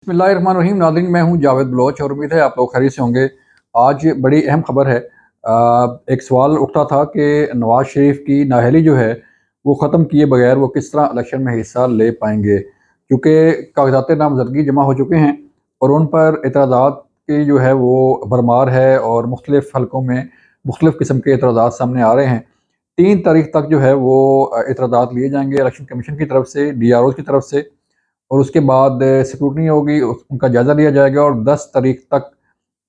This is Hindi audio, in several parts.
बिस्मिल्लाहिर्रहमानिर्रहीम। नाज़रीन, मैं हूं जावेद बलोच और उम्मीद है आप लोग खैरियत से होंगे। आज बड़ी अहम खबर है। एक सवाल उठता था कि नवाज़ शरीफ की नाअहली जो है वो ख़त्म किए बगैर वो किस तरह इलेक्शन में हिस्सा ले पाएंगे, क्योंकि कागजात नामजदगी जमा हो चुके हैं और उन पर एतराज़ात की जो है वो भरमार है और मुख्तलिफ़ हलकों में मुख्तलिफ़ किस्म के एतराज़ात सामने आ रहे हैं। 3 तारीख तक जो है वो एतराज़ात लिए जाएंगे इलेक्शन कमीशन की तरफ से, DRO की तरफ से, और उसके बाद स्क्रूटनी होगी, उनका जायज़ा लिया जाएगा और 10 तारीख तक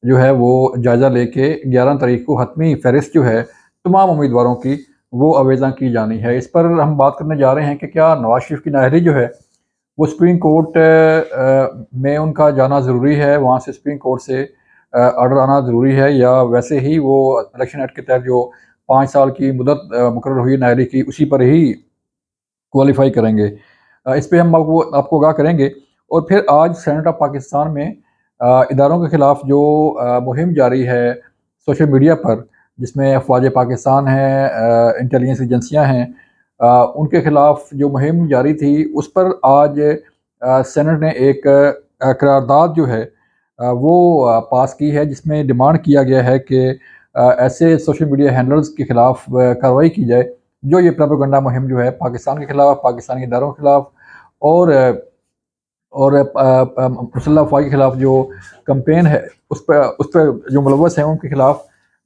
जो है वो जायज़ा लेके 11 तारीख को हतमी फ़हरिस्त जो है तमाम उम्मीदवारों की वो अवेज़ा की जानी है। इस पर हम बात करने जा रहे हैं कि क्या नवाज़ शरीफ की नाअहली जो है वो सुप्रीम कोर्ट में उनका जाना ज़रूरी है, वहाँ से सुप्रीम कोर्ट से ऑर्डर आना ज़रूरी है, या वैसे ही वो इलेक्शन एक्ट के तहत जो 5 साल की मुदत मुकर्रर हुई नाअहली की उसी पर ही क्वालिफ़ाई करेंगे। इस पे हम आपको आपको आगाह करेंगे। और फिर आज सेनेट ऑफ पाकिस्तान में इदारों के ख़िलाफ़ जो मुहिम जारी है सोशल मीडिया पर, जिसमें अफ़वाज पाकिस्तान हैं, इंटेलिजेंस एजेंसियाँ हैं, उनके ख़िलाफ़ जो मुहिम जारी थी उस पर आज सेनेट ने एक करारदाद जो है वो पास की है, जिसमें डिमांड किया गया है कि ऐसे सोशल मीडिया हैंडलर्स के ख़िलाफ़ कार्रवाई की जाए जो ये प्रोपेगेंडा मुहिम जो है पाकिस्तान के ख़िलाफ़, पाकिस्तानी इदारों के ख़िलाफ़ और मुसल्लह अफ़वाह के ख़िलाफ़ जो कैंपेन है उस पर जो मुलव्वस हैं उनके ख़िलाफ़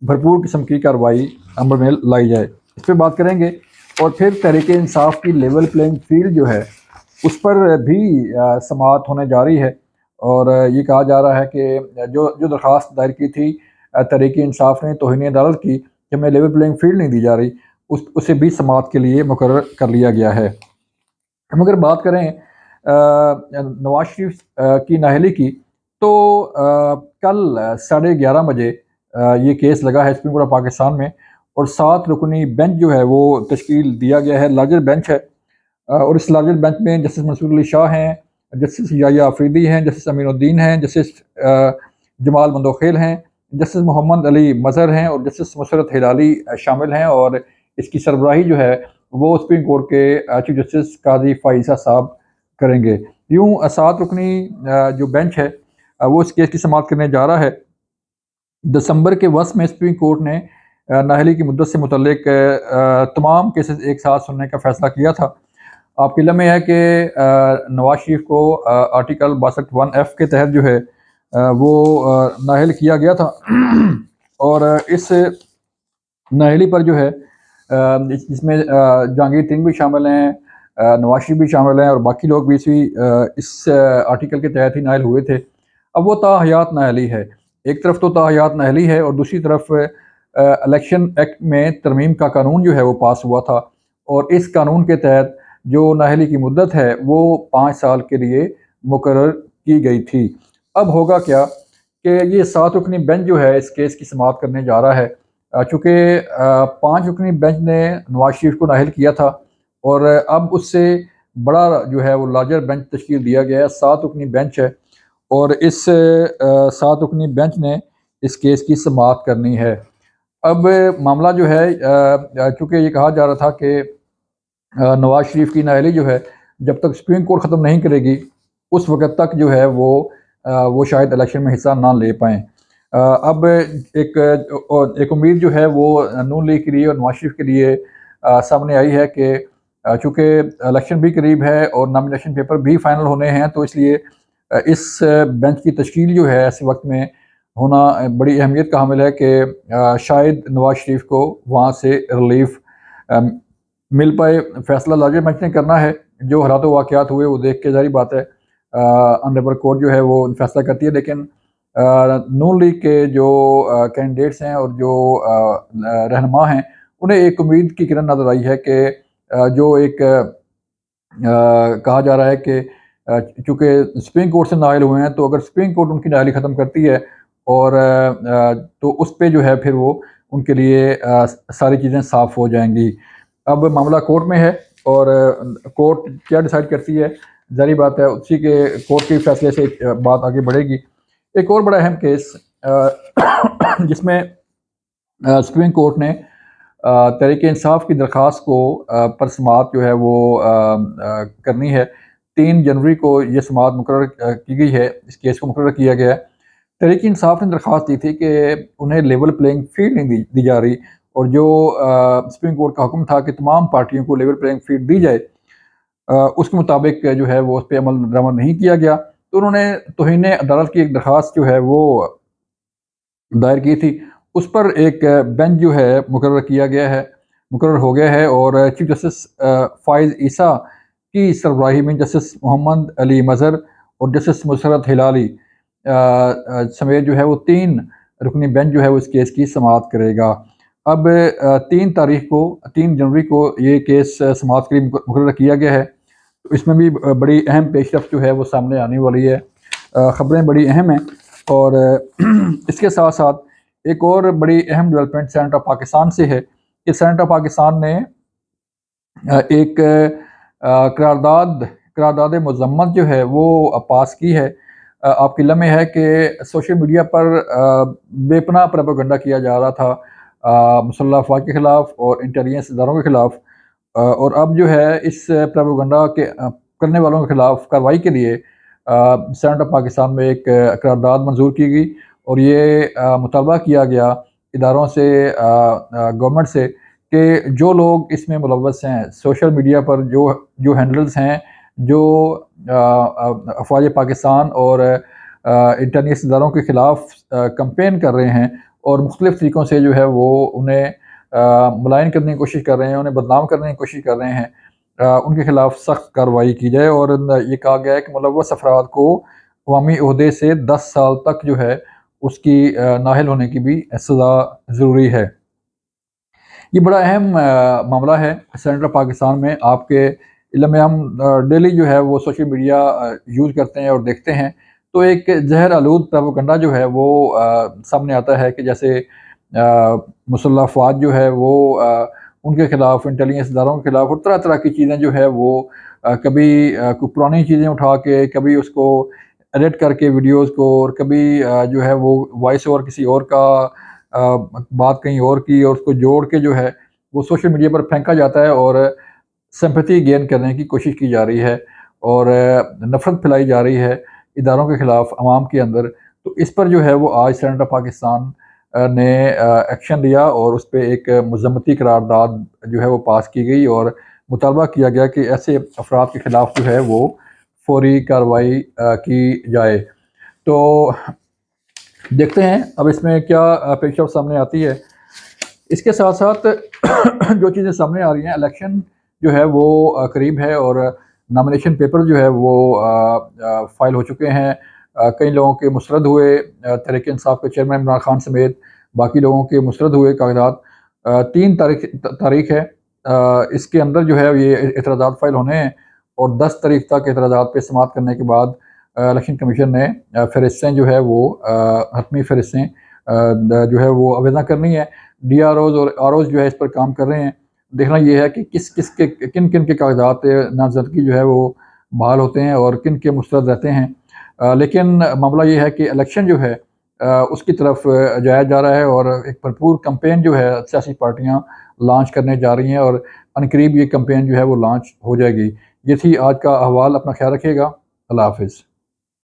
भरपूर किस्म की कार्रवाई अमल में लाई जाए। इस पर बात करेंगे। और फिर तहरीक-ए-इंसाफ़ की लेवल प्लेइंग फ़ील्ड जो है उस पर भी समाअत होने जा रही है। और ये कहा जा रहा है कि जो जो दरख्वास्त दायर की थी तहरीक-ए-इंसाफ़ ने तौहीन अदालत की कि हमें लेवल प्लेइंग फ़ील्ड नहीं दी जा रही, उसे भी समाअत के लिए मुकर्रर कर लिया गया है। हम अगर बात करें नवाज़ शरीफ की नाअहली की, तो कल 11:30 बजे ये केस लगा है सुप्रीम कोर्ट ऑफ पाकिस्तान में और 7 रुकनी बेंच जो है वो तश्कील दिया गया है, लार्जर बेंच है। और इस लार्जर बेंच में जस्टिस मंसूर अली शाह हैं, जस्टिस याहिया आफरीदी हैं, जस्टिस अमीनुद्दीन हैं, जस्टिस जमाल मंदोखेल हैं, जस्टिस मोहम्मद अली मज़हर हैं और जस्टिस मुसरत हिलाली शामिल हैं। और इसकी सरबराही जो है वो सुप्रीम कोर्ट के चीफ जस्टिस काजी फ़ाइज़ा साहब करेंगे। यूँ 7 रुकनी जो बेंच है वो इस केस की समाअत करने जा रहा है। दिसंबर के वस में सुप्रीम कोर्ट ने नाअहली की मुद्दत से मुतल्लिक तमाम केसेस एक साथ सुनने का फ़ैसला किया था। आपके इल्म में है कि नवाज़ शरीफ को आर्टिकल 62(1)(f) के तहत जो है वो नाअहल किया गया था। और इस नाअहली पर जो है जिसमें जहांगीर तिन भी शामिल हैं, नवाज शरीफ भी शामिल हैं और बाकी लोग भी इस आर्टिकल के तहत ही नाअहल हुए थे। अब वो ताहयात नाअहली है। एक तरफ तो ताहयात नाअहली है और दूसरी तरफ इलेक्शन एक्ट में तरमीम का कानून जो है वो पास हुआ था और इस कानून के तहत जो नाअहली की मुद्दत है वो 5 साल के लिए मुकर्रर की गई थी। अब होगा क्या कि ये 7 रुकनी बेंच जो है इस केस की समाअत करने जा रहा है। चूँकि 5 रुकनी बेंच ने नवाज शरीफ को नाअहल किया था और अब उससे बड़ा जो है वो लार्जर बेंच तश्कील दिया गया है, 7 रुकनी बेंच है। और इस 7 रुकनी बेंच ने इस केस की समाअत करनी है। अब मामला जो है चूँकि ये कहा जा रहा था कि नवाज शरीफ की नाअहली जो है जब तक सुप्रीम कोर्ट ख़त्म नहीं करेगी उस वक़्त तक जो है वो शायद इलेक्शन में हिस्सा ना ले पाएँ। अब एक उम्मीद जो है वो नून लीग के लिए और नवाज शरीफ के लिए सामने आई है कि चूँकि इलेक्शन भी करीब है और नॉमिनेशन पेपर भी फाइनल होने हैं, तो इसलिए इस बेंच की तश्कील जो है ऐसे वक्त में होना बड़ी अहमियत का हामिल है कि शायद नवाज शरीफ को वहाँ से रिलीफ मिल पाए। फैसला लार्जर बेंच ने करना है। जो हालात वाक़यात हुए वो देख के ज़ाहिर बात है ऑनरेबल कोर्ट जो है वो फैसला करती है। लेकिन नून लीग के जो कैंडिडेट्स हैं और जो रहनुमा हैं उन्हें एक उम्मीद की किरण नज़र आई है कि जो एक कहा जा रहा है कि चूँकि सुप्रीम कोर्ट से नाअहल हुए हैं, तो अगर सुप्रीम कोर्ट उनकी नाअहली ख़त्म करती है और तो उस पे जो है फिर वो उनके लिए सारी चीज़ें साफ़ हो जाएँगी। अब मामला कोर्ट में है और कोर्ट क्या डिसाइड करती है, ज़ाहिर बात है उसी के कोर्ट के फैसले से बात आगे बढ़ेगी। एक और बड़ा अहम केस जिसमें सुप्रीम कोर्ट ने तहरीक इंसाफ की दरख्वास्त को पर समाअत जो है वो करनी है। 3 जनवरी को ये समाअत मुकर्रर की गई है, इस केस को मुकर्रर किया गया है। तहरीक इंसाफ ने दरख्वास्त दी थी कि उन्हें लेवल प्लेइंग फील्ड नहीं दी जा रही, और जो सुप्रीम कोर्ट का हुक्म था कि तमाम पार्टियों को लेवल प्लेइंग फील्ड दी जाए, उसके मुताबिक जो है वो उस पर अमल दरामद नहीं किया गया। तो उन्होंने तौहीन अदालत की एक दरख्वास्त जो है वो दायर की थी। उस पर एक बेंच जो है मुकर्रर हो गया है, और चीफ जस्टिस फ़ाइज़ ईसा की सरबराही में जस्टिस मोहम्मद अली मज़हर और जस्टिस मुसर्रत हिलाली समेत जो है वो 3 रुकनी बेंच जो है वो इस केस की समाअत करेगा। अब 3 जनवरी को ये केस समाअत के लिए मुकर्रर किया गया है। तो इसमें भी बड़ी अहम पेशरफ्त जो है वो सामने आने वाली है। ख़बरें बड़ी अहम हैं, और इसके साथ साथ एक और बड़ी अहम डेवलपमेंट सेनेट ऑफ पाकिस्तान से है कि सेनेट ऑफ पाकिस्तान ने एक करारदाद मज़म्मत जो है वो पास की है। आपकी लम्हे है कि सोशल मीडिया पर बेपनाह प्रोपेगेंडा किया जा रहा था मुसल्लह अफ़वाज के ख़िलाफ़ और इंटेलिजेंस इदारों के ख़िलाफ़, और अब जो है इस प्रोपेगेंडा के करने वालों के ख़िलाफ़ कार्रवाई के लिए सेनेट ऑफ पाकिस्तान में एक करारदाद मंजूर की गई, और ये मुतालबा किया गया इदारों से, गवर्नमेंट से, कि जो लोग इसमें मुलव्वस हैं, सोशल मीडिया पर जो जो हैंडल्स हैं, जो अफ़वाज पाकिस्तान और इंटेलिजेंस इदारों के ख़िलाफ़ कंपेन कर रहे हैं और मुख्तलिफ़ तरीक़ों से जो है वो उन्हें मुलायन करने की कोशिश कर रहे हैं, उन्हें बदनाम करने की कोशिश कर रहे हैं, उनके ख़िलाफ़ सख्त कार्रवाई की जाए। और ये कहा गया है कि मुलव्वस अफ़राद को अवामी ओहदे से 10 साल तक जो है उसकी नाअहल होने की भी सज़ा ज़रूरी है। ये बड़ा अहम मामला है सेनेट ऑफ पाकिस्तान में। आपके इल्म में हम डेली जो है वो सोशल मीडिया यूज़ करते हैं और देखते हैं, तो एक ज़हर आलूद प्रोपेगेंडा जो है वो सामने आता है कि जैसे मुसल्लह अफ़वाज जो है वो उनके ख़िलाफ़, इंटेलिजेंस इदारों के ख़िलाफ़ और तरह-तरह की चीज़ें जो है वो कभी कोई पुरानी चीज़ें उठा के, कभी उसको एडिट करके वीडियोज़ को, और कभी जो है वो वॉइस ओवर किसी और का, बात कहीं और की, और उसको जोड़ के जो है वो सोशल मीडिया पर फेंका जाता है, और सिंपैथी गेन करने की कोशिश की जा रही है, और नफ़रत फैलाई जा रही है इदारों के ख़िलाफ़ अवाम के अंदर। तो इस पर जो है वो आज सेनेट ऑफ पाकिस्तान ने एक्शन लिया, और उस पे एक मज़म्मती करारदाद जो है वो पास की गई, और मुतालबा किया गया कि ऐसे अफ़राद के ख़िलाफ़ जो है वो फ़ौरी कार्रवाई की जाए। तो देखते हैं अब इसमें क्या पेशरफ्त सामने आती है। इसके साथ-साथ जो चीज़ें सामने आ रही हैं, इलेक्शन जो है वो करीब है, और नॉमिनेशन पेपर जो है वो फ़ाइल हो चुके हैं। कई लोगों के मुस्तरद हुए, तहरीक इंसाफ के चेयरमैन इमरान खान समेत बाकी लोगों के मुस्तरद हुए कागज़ात। 3 तारीख है, इसके अंदर जो है ये एतराज़ात फ़ाइल होने हैं, और 10 तारीख तक एतराज़ात पे समाअत करने के बाद इलेक्शन कमीशन ने फ़हरिस्तें जो है वो हतमी फ़हरिस्तें जो है वो आवेदन करनी है। डीआरओज़ और आरओज़ जो है इस पर काम कर रहे हैं। देखना ये है कि किन-किन के कागज़ात नामज़दगी जो है वो बहाल होते हैं और किन के मुस्तरद रहते हैं। लेकिन मामला ये है कि इलेक्शन जो है उसकी तरफ जाया जा रहा है, और एक भरपूर कैंपेन जो है सियासी पार्टियाँ लॉन्च करने जा रही हैं, और अनकरीब ये कैंपेन जो है वो लॉन्च हो जाएगी। ये थी आज का अहवाल। अपना ख्याल रखिएगा। अल्लाह हाफ़िज़।